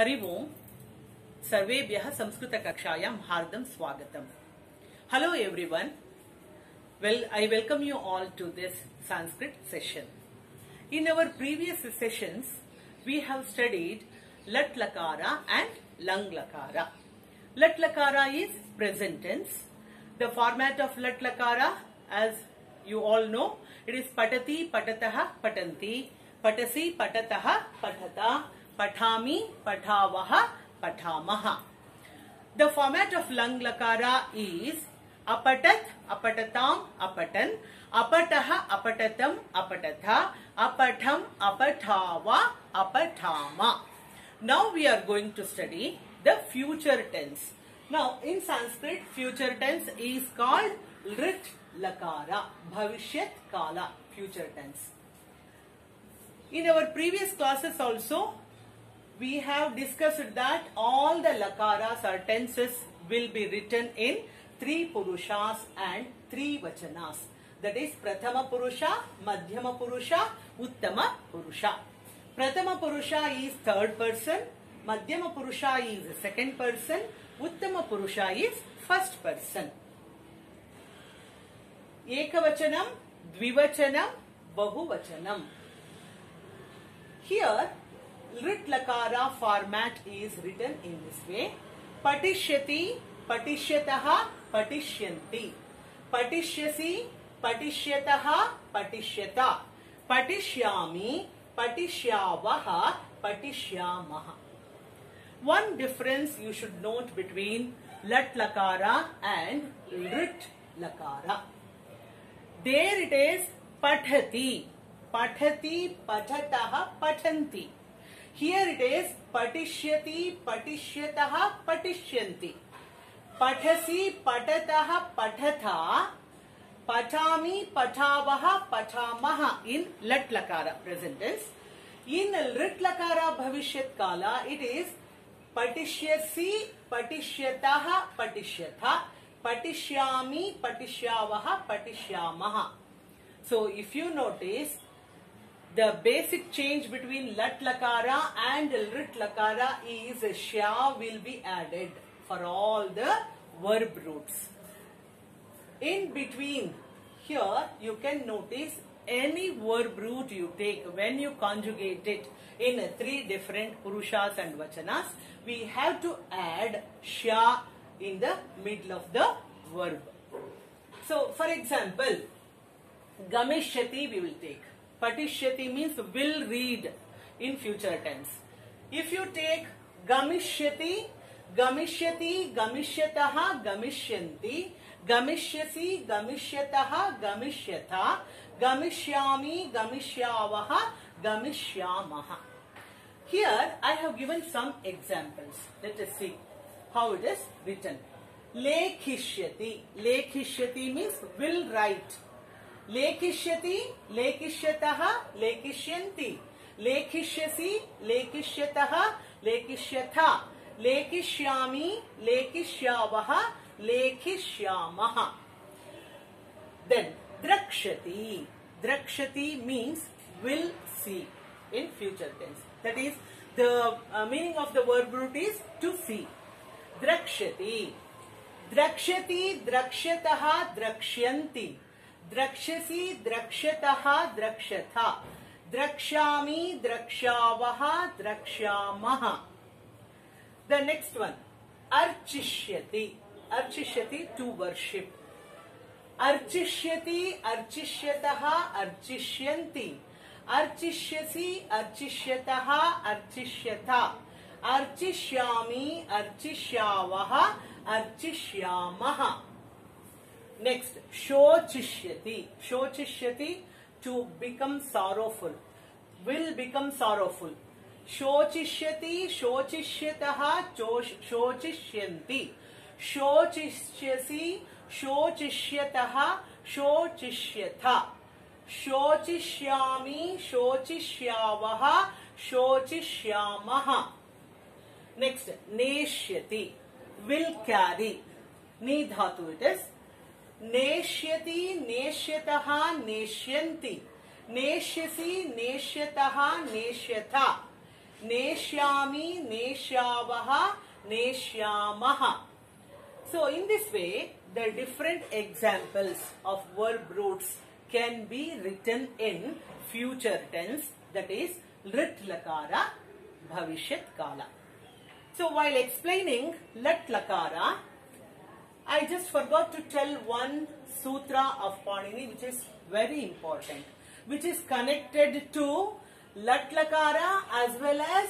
हरि ओम सर्वेभ्यः संस्कृतकक्षायां हार्दं स्वागतम्. Hello everyone. Well, I welcome you all to this Sanskrit session. In our previous sessions, we have studied Lat Lakara and Lang Lakara. Lat Lakara is present tense. The format of Lat Lakara, as you all know, it is Patati, Patataha, Patanti, Patasi, Patataha, Patata, Patami, Patavaha, Patamaha. The format of Lang Lakara is Apatat, Apatatam, Apatan, Apataha, Apatatam, Apatatha, Apatham, Apatava, Apatama. Now we are going to study the future tense. Now in Sanskrit, future tense is called Rit Lakara, Bhavishyat Kala, future tense. In our previous classes also, we have discussed that all the lakaras or tenses will be written in 3 purushas and 3 vachanas. That is Prathama Purusha, Madhyama Purusha, Uttama Purusha. Prathama Purusha is third person, Madhyama Purusha is second person, Uttama Purusha is first person. Ekavachanam, Dvivachanam, Bahuvachanam. Here, Rit Lakara format is written in this way. Patishyati, Patishyataha, Patishyanti. Patishyasi, Patishyataha, Patishyata. Patishyami, Patishyavaha, Patishyamaha. One difference you should note between Lat Lakara and Rit Lakara. There it is Pathati. Pathati, Pathataha, Pathanti. Here it is Patishyati, Patishyataha, Patishyanti. Pathasi, Patataha, Pathatha. Patami, Patavaha, Patamaha in Lat Lakara present tense. In Rit Lakara Bhavishyat Kala, it is Patishyasi, Patishyataha, Patishyatha. Patishyami, Patishyavaha, Patishyamaha. So if you notice, the basic change between Lat Lakara and Rit Lakara is Sha will be added for all the verb roots. In between here you can notice any verb root you take when you conjugate it in 3 different Purushas and Vachanas, we have to add Sha in the middle of the verb. So for example, Gamishyati we will take. Patishyati means will read in future tense. If you take Gamishyati, Gamishyati, Gamishyataha, Gamishyanti, Gamishyasi, Gamishyataha, Gamishyatha, Gamishyami, Gamishyavaha, Gamishyamaha. Here I have given some examples. Let us see how it is written. Lekhishyati. Lekhishyati means will write. Lekhishyati, Lekhishyataha, Lekishyanti. Lekhishyasi, Lekishyataha, Lekishyatha. Lekishyami, Lekishyavaha, Lekishyamaha. Then Drakshati. Drakshati means will see in future tense. That is, the meaning of the verb root is to see. Drakshati. Drakshati, Drakshataha, Drakshyanti. Drakshasi, Drakshataha, Drakshatha. Drakshami, Drakshavaha, Drakshamaha. The next one, Archishyati. Archishyati, to worship. Archishyati, Archishyataha, Archishyanti. Archishyasi, Archishyataha, Archishyatha. Archishyami, Archishyavaha, Archishyamaha. Next, Shochishyati. Shochishyati, to become sorrowful. Will become sorrowful. Shochishyati, Shochishyataha, Shochisyanti. Shochishyasi, Shochishyataha, Shochishyatha. Shochishyami, Shochishyavaha, Shochishyamaha. Next, Neshyati, will carry. Ni dhatu it is. Neshyati, Neshyataha, Neshyanti. Neshyasi, Neshyataha, Neshyatha. Neshyami, Neshyavaha, Neshyamaha. So in this way, the different examples of verb roots can be written in future tense, that is Lit Lakara, Bhavishyat Kala. So while explaining Lit Lakara, I just forgot to tell one sutra of Panini which is very important, which is connected to Lat Lakara as well as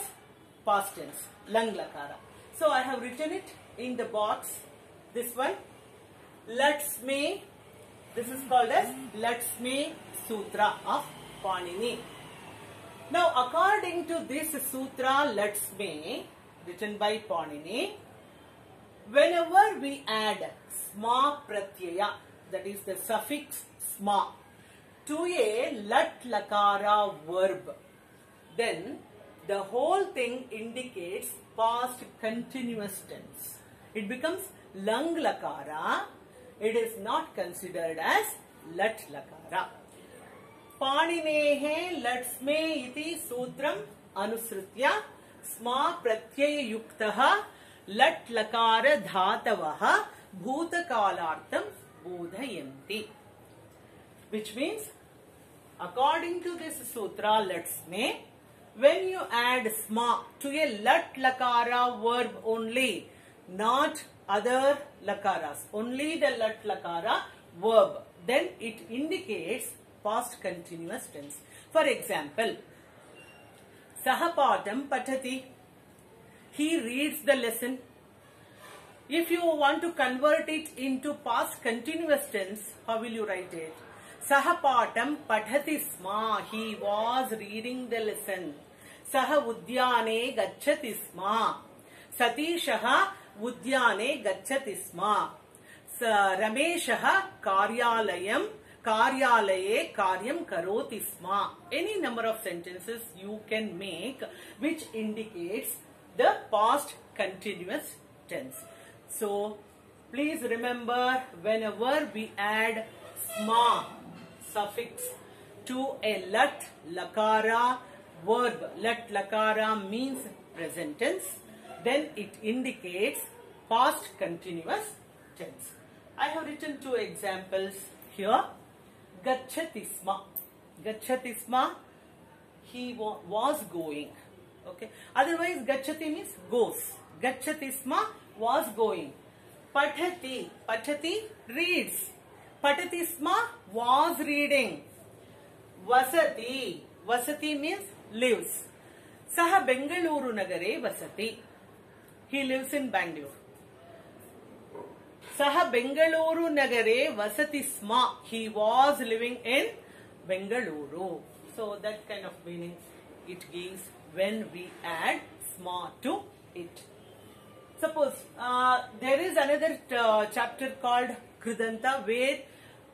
past tense, Lang Lakara. So I have written it in the box, this one, Latsme. This is called as Latsme Sutra of Panini. Now according to this sutra Latsme, written by Panini, whenever we add sma pratyaya, that is the suffix sma, to a lat lakara verb, then the whole thing indicates past continuous tense. It becomes lang lakara. It is not considered as lat lakara. Paninehe latsme iti sutram anusritya sma pratyaya yuktaha lat lakara dhatavaha bhutakalartham bodhayanti. Which means, according to this sutra Latsme, when you add sma to a lat lakara verb only, not other lakaras, only the lat lakara verb, then it indicates past continuous tense. For example, Sahapatam patati, he reads the lesson. If you want to convert it into past continuous tense, how will you write it? Sahapatam pathati sma, he was reading the lesson. Saha udyane gacchati sma, Satishaha udyane gacchati sma, Rameshaha karyalayam karyalaye karyam karoti sma. Any number of sentences you can make which indicates the past continuous tense. So please remember, whenever we add sma suffix to a lat lakara verb, lat lakara means present tense, then it indicates past continuous tense. I have written two examples here. Gacchati sma. Gacchati sma, he was going. Okay. Otherwise, gacchati means goes. Gacchati sma, was going. Pathati. Pathati, reads. Patati sma, was reading. Vasati. Vasati means lives. Saha Bengaluru Nagare Vasati. He lives in Bangalore. Saha Bengaluru Nagare Vasati sma. He was living in Bengaluru. So that kind of meaning it gives when we add sma to it. Suppose there is another chapter called Kridanta, where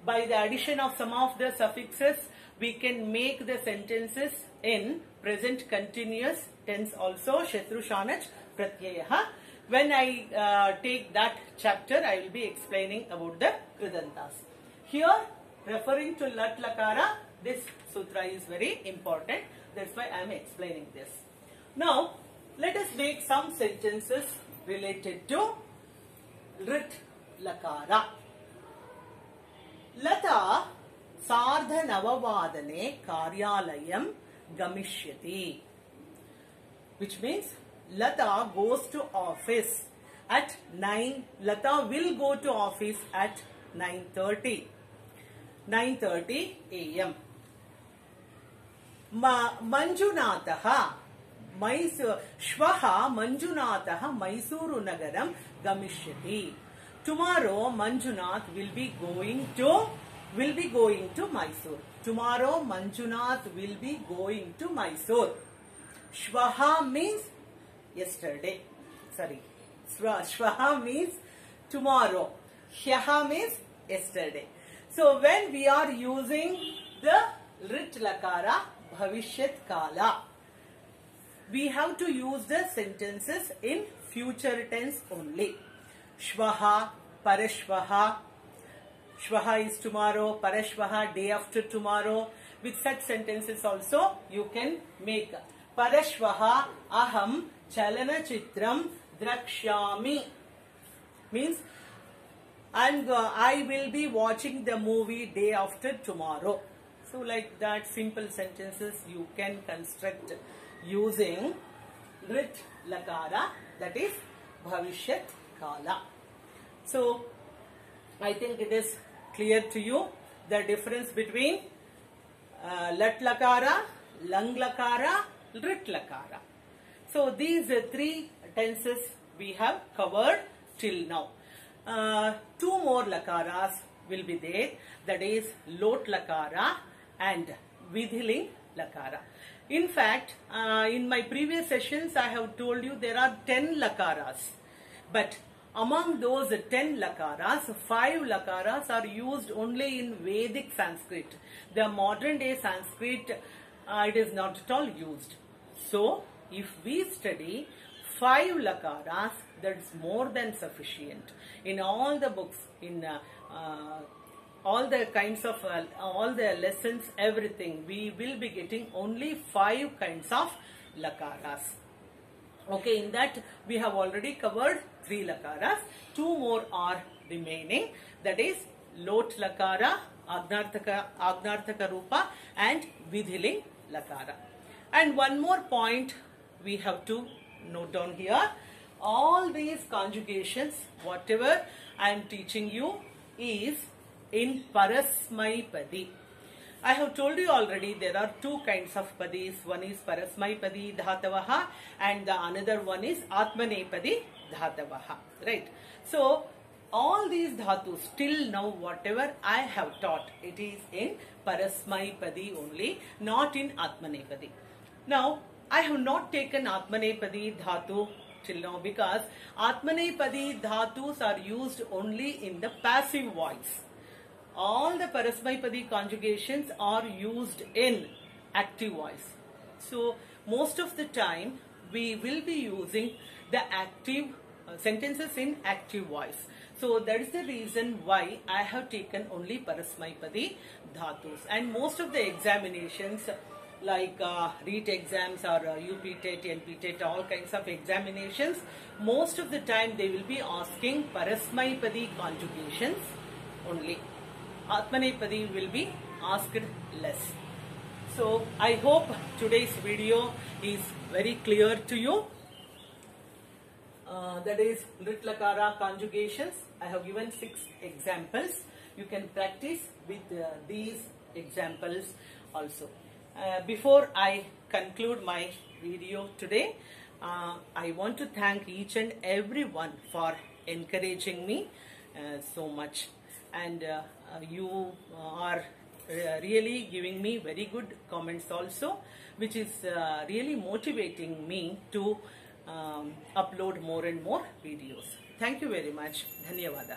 by the addition of some of the suffixes we can make the sentences in present continuous tense also, Shatru Shanach Pratyayaha. When I take that chapter, I will be explaining about the Kridantas. Here, referring to Lat Lakara, this sutra is very important. That's why I am explaining this. Now, let us make some sentences related to Lit Lakara. Lata Sardha Navavadane Karyalayam Gamishyati. Which means Lata goes to office at 9. Lata will go to office at 9:30 a.m. Manjunataha Shvaha Manjunataha Mysuru Nagaram Gamishyati. Tomorrow Manjunath will be going to Mysore. Tomorrow Manjunath will be going to Mysore. Shvaha means yesterday. Sorry. Shvaha means tomorrow. Hyaha means yesterday. So when we are using the Rit Lakara Bhavishyat Kala, we have to use the sentences in future tense only. Shvaha, Parashvaha. Shvaha is tomorrow, Parashvaha day after tomorrow. With such sentences also you can make. Parashvaha aham chalanachitram drakshyami. Means I will be watching the movie day after tomorrow. So like that, simple sentences you can construct using Rit Lakara, that is Bhavishyat Kala. So I think it is clear to you the difference between Lat Lakara, Lang Lakara, Rit Lakara. So these three tenses we have covered till now. Two more lakaras will be there, that is Lot Lakara and Vidhiling Lakara. In fact, in my previous sessions I have told you there are 10 lakaras, but among those 10 lakaras, 5 lakaras are used only in Vedic Sanskrit. The modern day Sanskrit, it is not at all used. So if we study 5 lakaras, that's more than sufficient. In all the books, in all the kinds of, all the lessons, everything, we will be getting only 5 kinds of lakaras. Okay, in that we have already covered 3 lakaras. 2 more are remaining, that is Lot Lakara, Agnarthaka Rupa and Vidhiling Lakara. And one more point we have to note down here. All these conjugations, whatever I am teaching you, is in Parasmaipadi. I have told you already there are 2 kinds of padis. One is Parasmaipadi Dhatavaha and the another one is Atmanepadi Dhatavaha. Right? So all these dhatus till now whatever I have taught, it is in Parasmaipadi only, not in Atmanepadi. Now I have not taken Atmanepadi Dhatu till now because Atmanepadi Dhatus are used only in the passive voice. All the Parasmaipadi conjugations are used in active voice. So most of the time we will be using the active sentences in active voice. So that is the reason why I have taken only Parasmaipadi Dhatus. And most of the examinations like REET exams or UP TET, NP TET, all kinds of examinations, most of the time they will be asking Parasmaipadi conjugations only. Atmanepadi will be asked less. So I hope today's video is very clear to you. That is Rit Lakara conjugations. I have given 6 examples. You can practice with these examples also. Before I conclude my video today, I want to thank each and everyone for encouraging me so much, and you are really giving me very good comments also, which is really motivating me to upload more and more videos. Thank you very much. Dhanyavada.